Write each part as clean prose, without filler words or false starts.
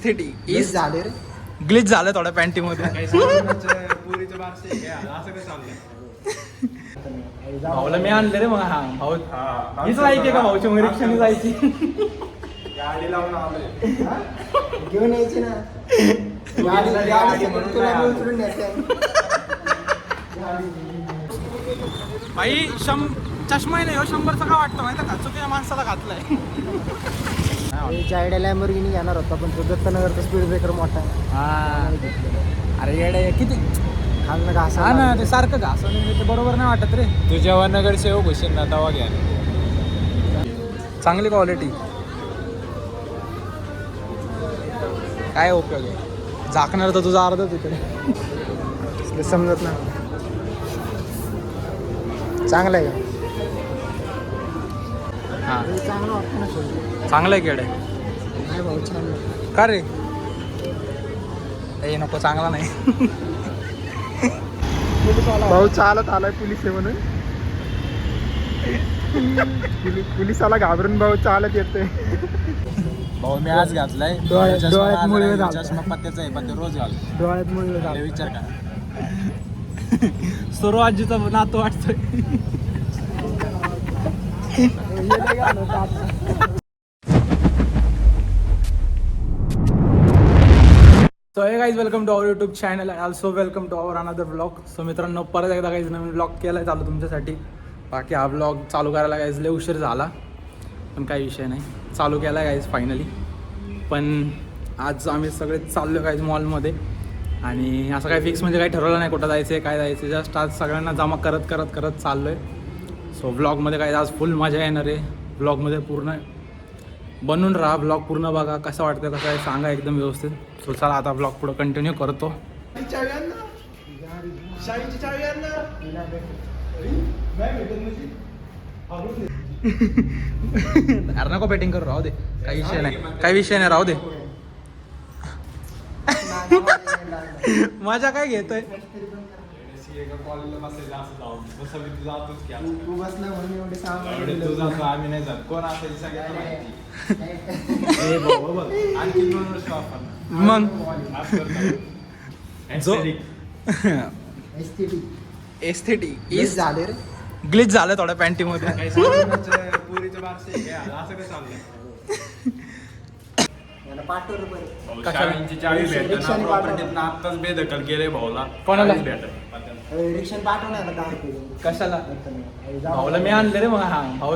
Glitch झाले रे. Glitch झालं थोड्या पॅन्टीमध्ये. भाऊला मी आणले रे मग. हा भाऊ हीच लायकी का भाऊच्या मग रिक्षाने जायची. गाडी लावून आलोय. घेऊन यायची ना गाडी तुला उचलून न्यायचं. भाई चष्मा नाही हो 100चा का वाटतं माहिती का? चुकीच्या माणसाला घातलाय. जायडा लॅम्बोर्गिनी घेणार होता पण तो दत्तनगरचा स्पीड ब्रेकर मोठा आहे. हा अरे येडे किती खालनं घास. हा ना ते सारखं घास ते बरोबर नाही वाटत रे. तू जेव्हा नगरसेवक होशील ना तेव्हा घ्या. चांगली क्वालिटी. काय उपयोग आहे झाकणार तर तुझा अर्ध तिकडे समजत ना. चांगलं आहे का? हा चांगलं वाटतं ना शेवटी. चांगलं आहे केडे. नाही भाऊ छान आहे. का रे ए नको चांगला नाही. भाऊ चालत आलाय पोलीस आहे म्हणून. पोलिसाला घाबरून भाऊ चालत येते. भाऊ मी आज घातलाय. डोळ्यात मुळे चष्मा पत्त्याचा आहे पण ते रोज घालतो. डोळ्यात मुळे अरे विचार का. सुरू आजीचा नातू वाटतोय. So hey guys welcome to our YouTube channel. Also welcome to our another blog. So मित्रांनो परत एकदा काही नवीन ब्लॉग केला चालू तुमच्यासाठी. बाकी हा ब्लॉग चालू करायला गाईज लय उशीर झाला पण काही विषय नाही. चालू केला गाईज फायनली. पण आज आम्ही सगळे चाललो गाईज मॉलमध्ये आणि असं काही फिक्स म्हणजे काही ठरवलं नाही कुठं जायचं आहे काय जायचं. जस्ट आज सगळ्यांना जमा करत करत करत चाललो आहे. सो ब्लॉगमध्ये काय आज फुल मजा येणार आहे. ब्लॉगमध्ये पूर्ण बनून राहा. ब्लॉग पूर्ण बघा. कसं वाटतं कसं आहे सांगा एकदम व्यवस्थित. सो चला आता ब्लॉग पुढं कंटिन्यू करतो. अरे नको बेटिंग करू राहू दे. काही विषय नाही काही विषय नाही राहू दे. मजा काय घेतोय. तू बसला म्हणून एवढे सामान. तू जातो आम्ही नाही जात. कोण असेल सगळ्यांना माहिती. आणखी 2 वर्ष आपण मग जो एस्थेटिक ग्लिच झाले रे. ग्लिच झालं थोड्या पॅन्टीमध्ये. पुरीच्या बारसे घ्या असं काय चाललंय. याला पाठव बरं. शाळेची चावी भेटणार प्रॉपर्टीतनं आत्ताच बेदखल केले भाऊला. कोणाला? भेटत रिक्षाने पाठवणार ना 10 रुपये. कशाला? भाऊला मी आणले रे मग. हा भाऊ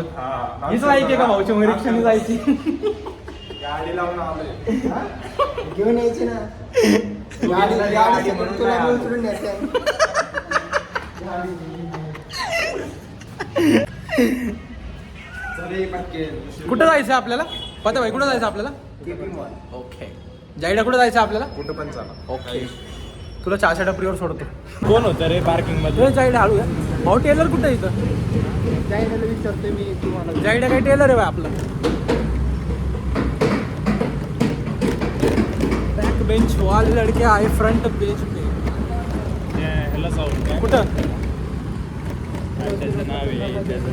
हीच लायकी का भाऊच्या मग रिक्षाने जायची. गाडी लावून आलोय. घेऊन यायची ना गाडी तुला उचलून न्यायचं. कुठं जायचं आपल्याला पता भाई? कुठं जायचं आपल्याला? ओके. जायडा कुठं जायचं आपल्याला? कुठं पण चाला. ओके तुला चहाच्या टपरीवर सोडतो. कोण होतं रे पार्किंग मध्ये? जायडा हळू आहे. भाऊ टेलर कुठं आहे इथं? जायला विचारतोय मी तुम्हाला. जायडा काय टेलर आहे बा आपला. बॅक बेंच वाले लडके आहे फ्रंट बेंच पे. ह्याला जाऊ कुठं? त्याचं नाव आहे. त्याचं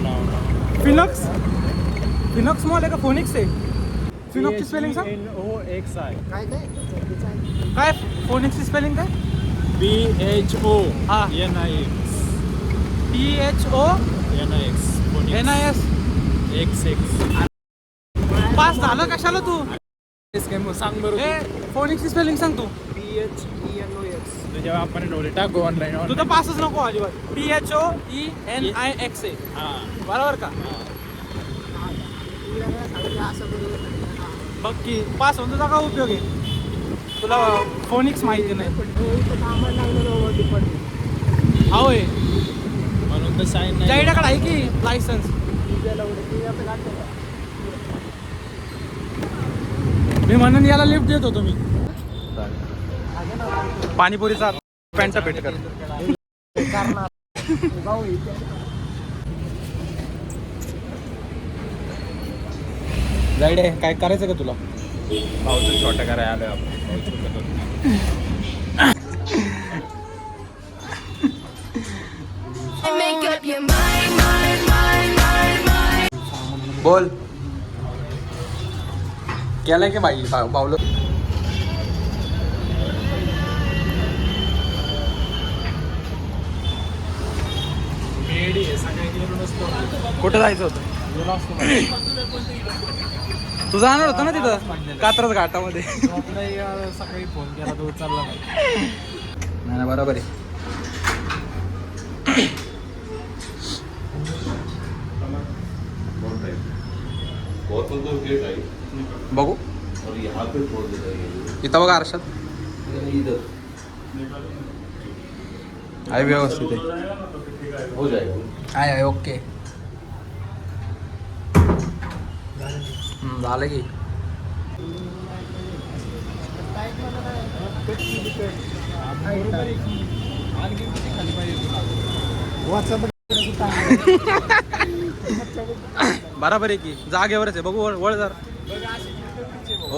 नाव फिनॉक्स. फिनॉक्स मॉल आहे का फोनिक्स आहे? फिनॉक्सची स्पेलिंग सांग. FINOXI. काय काय काय फोनिक्सची स्पेलिंग काय? BHONIX. THONIS. XX. पास झालं कशाला तू? सांग बरोबर. फोनिक्सची स्पेलिंग सांग तू. PHENOX. तुझ्या आपण डोळे टाकू ऑनलाईन. तू तर पासच नको अजिबात. PHOENIXA हां बरोबर का? बघ की पास होऊन तुझा काय उपयोग आहे? तुला फोनिक्स माहिती नाही. होय म्हणून तर साईन नाही. जायडाकडे आहे की लायसन्स? मी म्हणून याला लिफ्ट देत होतो मी. पाणीपुरीचा पॅन्टा भेट कर. जायडे काय करायचं का तुला? भाऊचं छोटं करायला आलोय आपण. बोल केलाय की बाई बावलं. रेडी आहे सगळ्या गेलो नसतो. कुठं जायचं होतं? तू जाणार होता ना तिथं कात्रज घाटामध्ये. सकाळी फोन केला तो उचलला नाही. नाही ना बरोबर आहे. बघू इथं बघा आरशात आहे व्यवस्थित आहे. आहे ओके. झालं की बराबर आहे की जागेवरच आहे. बघू वळ जर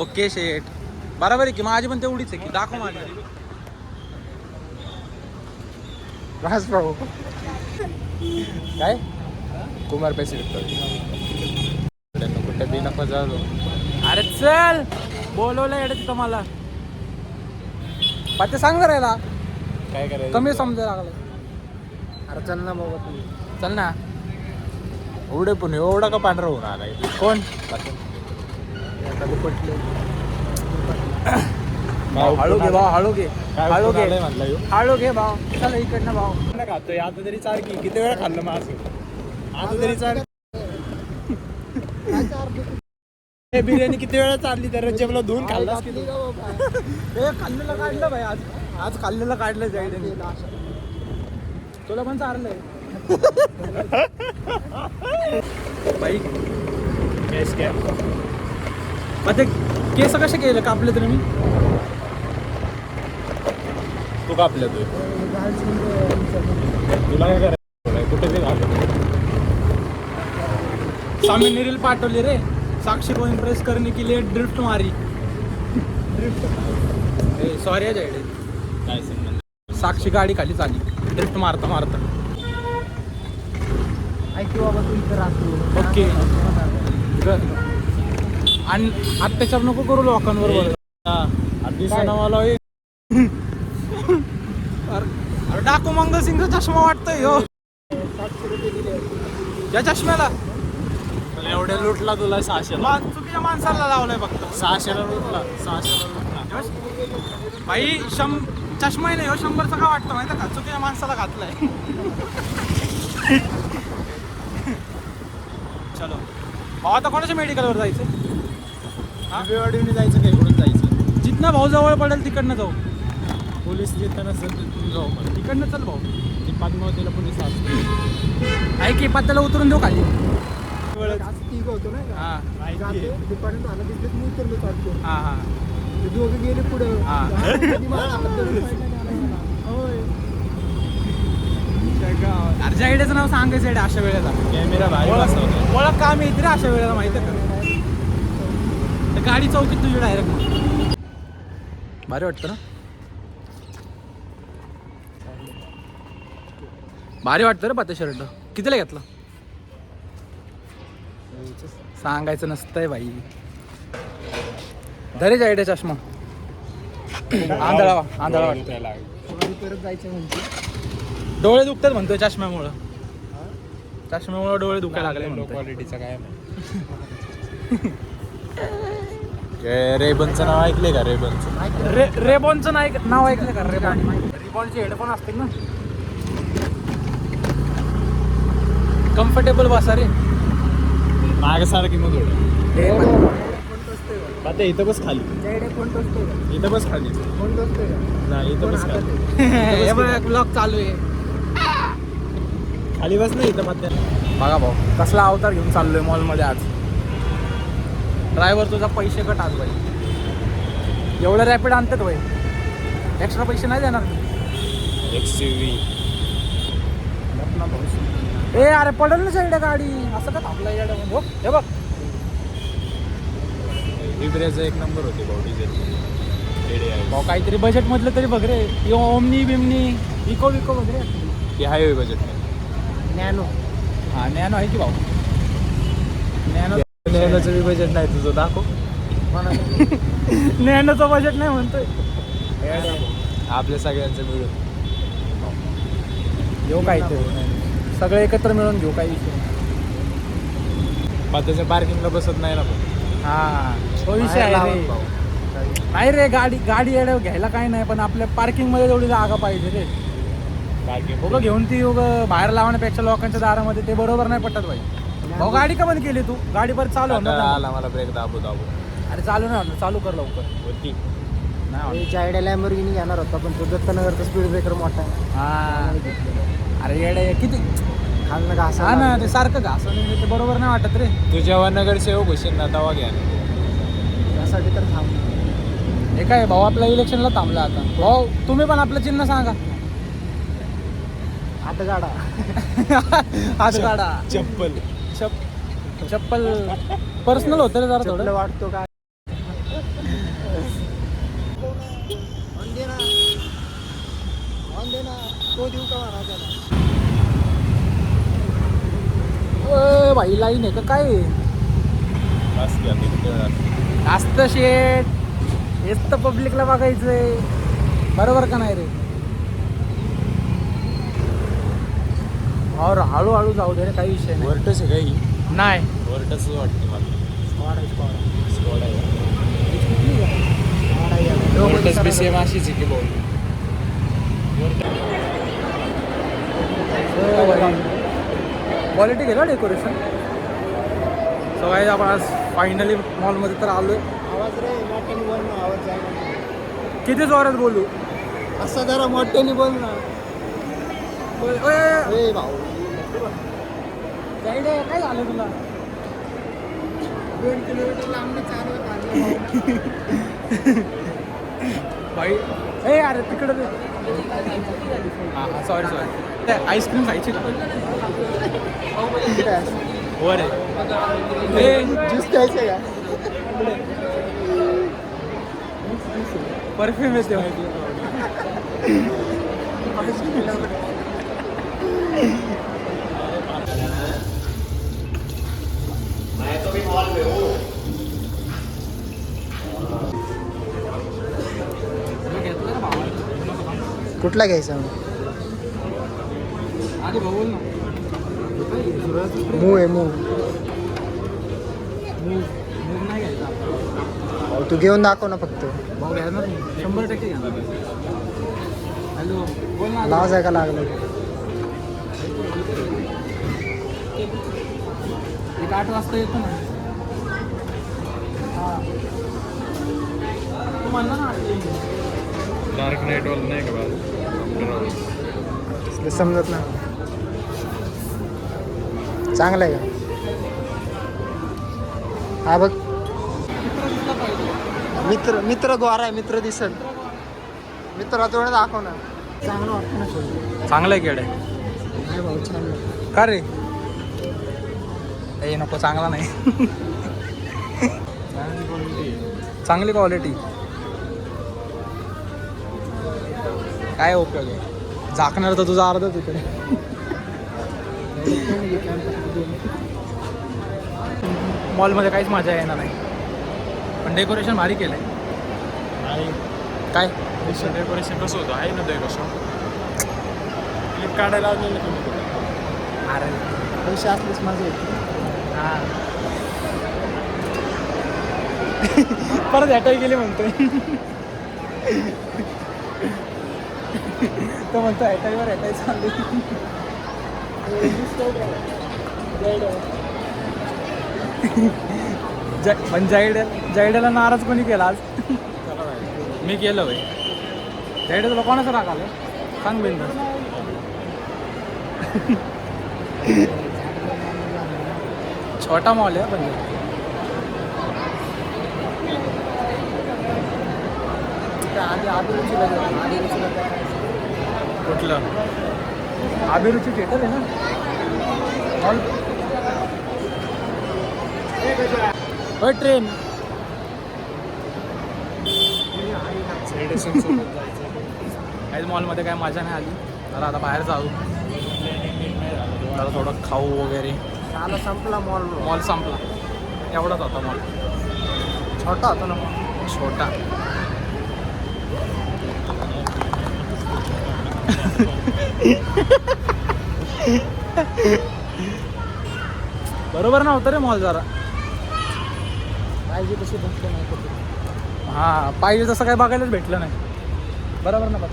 ओके शेट बराबर आहे की माझी पण तेवढीच आहे की दाखव माझी. राज भाऊ काय कुमार पैसे कुठे बी नको जाऊ. अरे चल बोलवलं येडे तिथं मला ते सांग जरा याला काय करायचं कमी समजायला लागलं. अरे चल ना बाबा तू. चल ना. एवढे पण एवढा का पांढरा होऊन आलाय कोण एखादं पटलं हळू घे भाऊ हळू घे हळू घे म्हटलं हळू घे भाऊ चल इकडनं भाऊ. खातोय आता तरी चाल की किती वेळा खाल्लं मग असं आता तरी चाल. बिर्याणी किती वेळा चालली तर जेवला धुवून खाल्लास की हे खाल्लेलं काढलं भाई आज आज खाल्लेलं काढलं जाईडे तुला पण चारलंय बाई. केस काय मग ते केस कसे केले कापले तरी मी तू कापलं तू तुला काय करायचं कुठे बी घाल. स्वामींनी रील पाठवली रे साक्षी को इम्प्रेस करने के लिए ड्रिफ्ट मारी. सॉरी आहे जायडे काय संबंध. साक्षी गाडी खाली चालली ड्रिफ्ट मारता मारता. ऐकू बाबा तू इथं राहतो. ओके आणि अत्याचार नको करू लोकांवर. दिसाना मला अरे डाकू मंगल सिंगचा चष्मा वाटतोय हो या चष्म्याला. एवढ्या लुटला तुला 600 चुकीच्या माणसाला लावलाय फक्त. 600 लुटला 600 लुटला. भाई चष्मा नाही हो 100चा का वाटतं माहिती का चुकीच्या माणसाला घातलाय. चलो भाऊ आता कोणाच्या मेडिकलवर जायचं. बेवाडीने जायचं काय इकडून जायचं. जिथनं भाऊ जवळ पडेल तिकडनं जाऊ. पोलीस येताना सर तिथून जाऊ पण तिकडनं चल भाऊ. ती पद्मावतीला पोलीस असते. आहे की पत्त्याला उतरून देऊ खाली. असं तिघ होतो ना हां जाते दुपारी झालं दिसलं मी उतरलो चालतो. हां हां ते दोघं गेले पुढे. हां. अर्जा आयडियाचं नाव सांगायचं आहे अशा वेळेला. कॅमेरा भारी बसवतो. ओळख काम येते रे अशा वेळेला माहिती आहे का. तर गाडी चौकीत तुझी डायरेक्ट भारी वाटतं ना. भारी वाटतं रे पत्ते शर्ट. कितीला घेतलं सांगायचं नसतंय भाई. धरेच आयडिया चष्मा आंधळा वाटतं. परत जायचं म्हणते. डोळे दुखतात म्हणतोय चष्म्यामुळं डोळे दुखायला लागले लो म्हणतोय. क्वालिटीचा काय रेबनचं नाव ऐकले का रेबनचं. रेबॉनचं नाव ऐकलं का. रेबॉनचे हेडफोन असतील ना कम्फर्टेबल बसा रे. मागासारखी मग थोडं आता इथं बस खाली. कोण टोचतोय का? इथं बस खाली कोण टोचतोय का? नाही इथं बस खाली. हे बघ ब्लॉग चालू आहे. खाली बस नाही इथं मध्या. बघा भाऊ कसला अवतार घेऊन चाललोय मॉलमध्ये आज. ड्रायव्हर तुझा पैसे कट आज भाई. एवढं रॅपिड आणतात भाई एक्स्ट्रा पैसे नाही देणार. XUV ए अरे पडेल ना साईड गाडी असं का थांबला हे बघ. विब्रेचं एक नंबर होते भाऊ डिझेल. भाऊ काहीतरी बजेट मधलं तरी बघ रे. ओमनी बिमनी इको वगैरे. ते हायवे बजेट नॅनो. हा नॅनो आहे की भाऊ. नॅनोचं बी बजेट नाही तुझं दाखव. नॅनोचं बजेट नाही म्हणतोय. आपल्या सगळ्यांचं मिळून येऊ काय ते सगळे एकत्र मिळून घेऊ काही विषय नाही. त्याच्या पार्किंगला बसत नाही ना पण. हा तो विषय आहे रे. नाही रे गाडी येड्या घ्यायला काही नाही, पण आपल्या पार्किंग मध्ये तेवढी जागा पाहिजे रे. पार्किंग उगं घेऊन ती उगं बाहेर लावण्यापेक्षा लोकांच्या दारामध्ये ते बरोबर नाही पटत भाई. भाऊ गाडी का बंद केली तू? गाडी परत चालू होणार ना. आला मला ब्रेक दाबू. अरे चालू नाही होणार, चालू कर लवकर. होती नाही होणार. जायड्या लॅम्बोर्गिनी घेणार होता, पण तो दत्तनगरचा स्पीड ब्रेकर मोठा आहे. हा अरे येडे किती खालनं घासा हा ना, ते सारखं घासं ते बरोबर नाही वाटत रे. तू जेव्हा नगरसेवक होशील ना तवा घ्या. त्यासाठी तर थांब. हे काय भाऊ आपल्या इलेक्शनला थांबला आता. भाऊ तुम्ही पण आपलं चिन्ह सांगा. हात गाडा. हात काढा. चप्पल चप्पल पर्सनल होतं रे जरा चपलं थोडं. वाटतो काय. तो देऊ का म्हणा त्याला. ओय, भाई लाईन आहे का काय? जास्त शेट हेच तर पब्लिकला बघायचंय, बरोबर का नाही रे? और हळूहळू जाऊ दे रे, काही विषय नाही. वरटच आहे काही नाही वरटच वाटते मला. स्क्वॉड आहे. वरटच बी सेम अशीच आहे की भाऊ. क्वालिटी गेला डेकोरेशन. सो काय आपण आज फायनली मॉलमध्ये तर आलोय. आवाज रे मोठ्याने बोल ना, आवाज जायला. किती जोरात बोलू? असं जरा मोठ्याने बोल ना. ए भाऊ, काय झालं तुला? 2 किलोमीटर लांब चालू. भाई ए अरे तिकडे दे. हां सॉरी आईस्क्रीम खायची का? वर आहे ज्यूस प्यायचं का? परफ्यूम येते माहिती. कुठला घ्यायचा? आधी भाऊ बोल ना. मूव आहे मूव. मूग नाही घ्यायचा. तू घेऊन दाखव ना फक्त. भाऊ घ्या ना, 100% घ्या. हॅलो बोल ना. लाज आहे का लागलं? एक 8 वाजता येतो ना. हां तू म्हणला ना डार्क नाईट वाला नाही का बाबा? समजत ना. चांगलं आहे का? हा बघ, मित्र द्वारा आहे. मित्र दिसल. मित्र थोडं दाखव ना. चांगलं वाटतं ना शेवटी. चांगलं आहे केडे. नाही भाऊ, छान आहे. का रे? ए नको, चांगला नाही. चांगली क्वालिटी. काय उपयोग आहे? झाकणार तर तुझा अर्ध तिकडे. मॉलमध्ये काहीच मजा येणार नाही, पण डेकोरेशन भारी केलं आहे. आणि काय डेकोरेशन कसं होतं आहे ना ते कसं क्लिप काढायला लावलेलं तुम्ही कुठे? अरे पैसे असलेच मजा येते. हां परत हॅटाई गेली म्हणतोय. तो म्हणतो हॅटाईवर हॅटाई चालली. पण जायडेला नाराज कोणी केला आज? मी केलं भाई. जायडे तुला कोणाचं राग आलं सांग बिंद. छोटा मॉल आहे पण कुठलं? अभिरुची थिएटर आहे ना मॉल. होय ट्रेन. काहीच मॉलमध्ये काय मजा नाही आली. तर आता बाहेर जाऊ, जरा थोडं खाऊ वगैरे. झालं, संपला मॉल. मॉल संपला. एवढाच होता मॉल. छोटा होता ना मॉल. छोटा. बरोबर नव्हतं रे मॉल जरा. पाहिजे तसे भेटलं नाही कुठे. हा पाहिजे तसं काय बघायलाच भेटलं नाही. बरोबर ना बघ.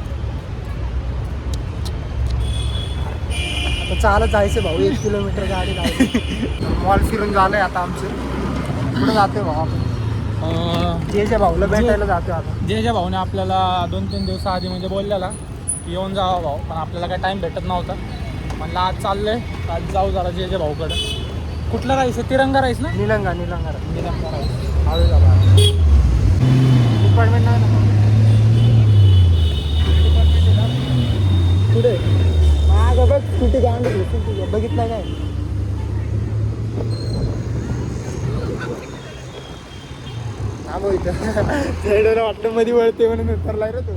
आता चालत जायचं भाऊ 1 किलोमीटर गाडी जायचं. मॉल फिरून झालंय आता आमचं. कुठं जातोय भाऊ आपण? जे भाऊला भेटायला जातोय आता. जे भाऊने आपल्याला 2-3 दिवस आधी म्हणजे बोललेला येऊन जावा भाऊ, पण आपल्याला काही टाईम भेटत नव्हता. म्हणलं आज चाललंय, आज जाऊ जरा जे भाऊकडं. कुठला राईस आहे? तिरंगा राईस ना? निलंगा निलंगा राईस. हवे झाला डिपार्टमेंट नाही ना पुढे. मागं बघ कुठे गांड बघितलं काय? हा भाऊ इथं वाटलं मध्ये वळते म्हणून उतरलाय रे तो.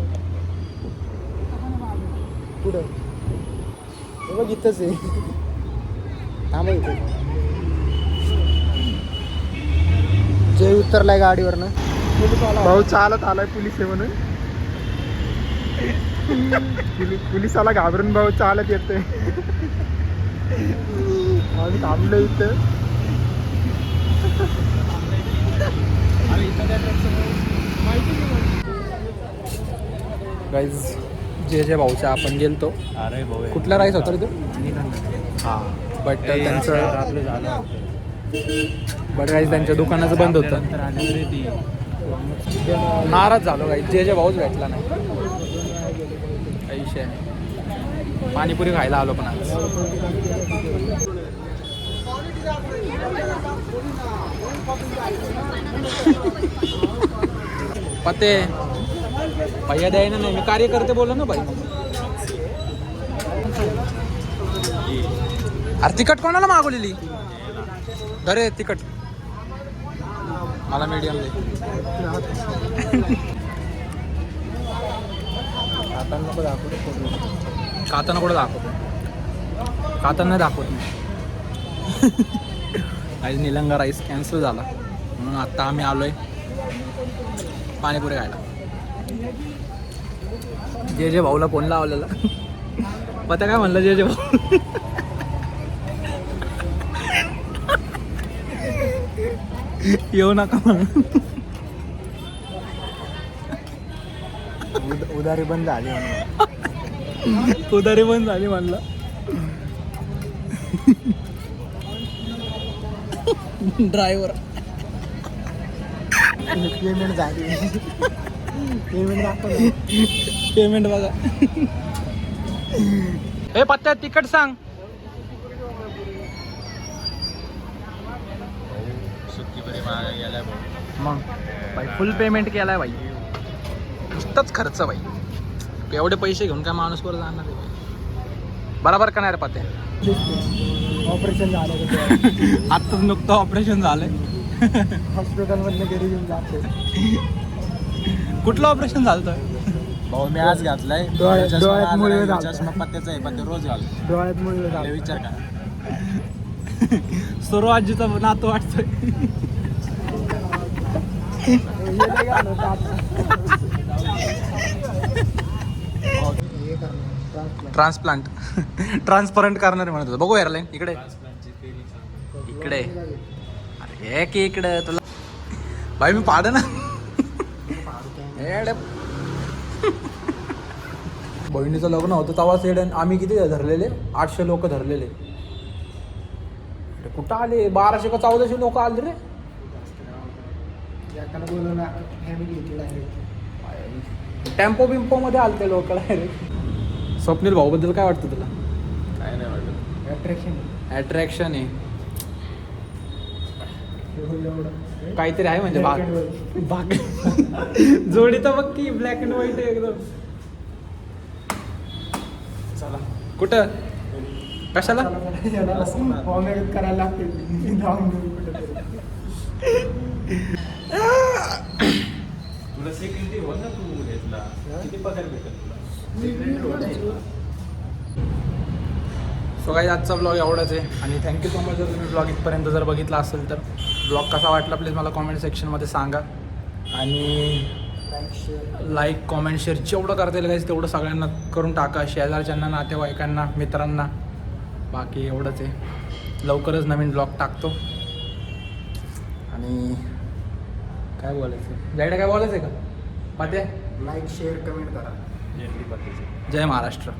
पुढं हे बघ इथंच आहे. थांबा इथे. जय उतरलाय गाडीवरनं. भाऊ चालत आलाय पोलीस आहे म्हणून. पोलिसाला घाबरून भाऊ चालत येतोय. आम्ही थांबलो इथं. गाईज जे भाऊच्या आपण गेलतो. अरे भाऊ कुठला राईस होता रे तो? हां बट त्यांचं गाईज त्यांच्या दुकानाचं बंद होतं. नाराज झालो गाईज. जे भाऊच भेटला नाही. काही विषय नाही. पाणीपुरी खायला आलो पण आज. पते भैया द्यायना नाही. मी कार्यकर्ते बोललो ना भाई. अरे तिकट कोणाला मागवलेली? अरे तिकट मला मीडियम दे. खाताना पण दाखवतो. खाताना कुठं दाखवतो? खाताना नाही दाखवत मी. आज निलंगा राईस कॅन्सल झाला म्हणून आता आम्ही आलोय पाणीपुरी खायला. जे भाऊला फोन लावलेला. पता काय म्हणलं जे भाऊ? येऊ नका म्हणून. उधारी बंद झाली म्हणून. उधारी बंद झाली म्हणलं. ड्रायव्हर पेमेंट झाली. पेमेंट दाखवलं. पेमेंट बघा. हे पत्त्या तिकट सांग. मग भाई फुल पेमेंट केलाय भाई. नुसतंच खर्च भाई. एवढे पैसे घेऊन काय माणूस वर जाणार आहे भाई. बरोबर का नाही रे पत्त्या? ऑपरेशन झालं. आत्ताच नुकतं ऑपरेशन झालंय. हॉस्पिटलमधनं घरी घेऊन जातो. कुठलं ऑपरेशन झालं? भाऊ मी आज घातलाय. डोळ्यात मुळे चष्मा पत्त्याचा आहे, पत्ते रोज घालतो. डोळ्यात मुळे लय विचार का. सुरू आजीचा नातू वाटतोय. ट्रान्सप्लांट ट्रान्सपरंट करणार म्हणत होतं. बघू एअरलाईन इकडे इकडे. अरे की इकडे तुला भाई मी पाड ना. बहिणीचं लग्न होतं तेव्हा सेड आम्ही किती धरलेले? 800 लोक धरलेले. कुठं आले? 1200 का 1400 लोक आले रे. टेम्पो बिम्पो मध्ये आलते लोक डायरेक्ट. स्वप्नील भाऊ बद्दल काय वाटतं तुला? काय नाही वाटत. अट्रॅक्शन आहे काहीतरी आहे म्हणजे बाग जोडी तर बघ की ब्लॅक अँड व्हाईट आहे एकदम. चला कुठं कशाला करायला लागते. तुला सेक्रेटरी हो ना तू घेतला. किती पगार भेटेल तुला? सो काही आजचा ब्लॉग एवढाच आहे आणि थँक्यू सो मच जर तुम्ही ब्लॉग इथपर्यंत जर बघितला असेल तर ब्लॉग कसा वाटला प्लीज मला कॉमेंट सेक्शनमध्ये सांगा. आणि लाईक कॉमेंट शेअर जेवढं करता येईल गाईज तेवढं सगळ्यांना करून टाका. शेजारच्यांना नातेवाईकांना मित्रांना बाकी एवढंच आहे. लवकरच नवीन ब्लॉग टाकतो. आणि काय बोलायचं जायडा, काय बोलायचं आहे का पाट्या? लाईक शेअर कमेंट करा. एंट्री पद्धती जय महाराष्ट्र.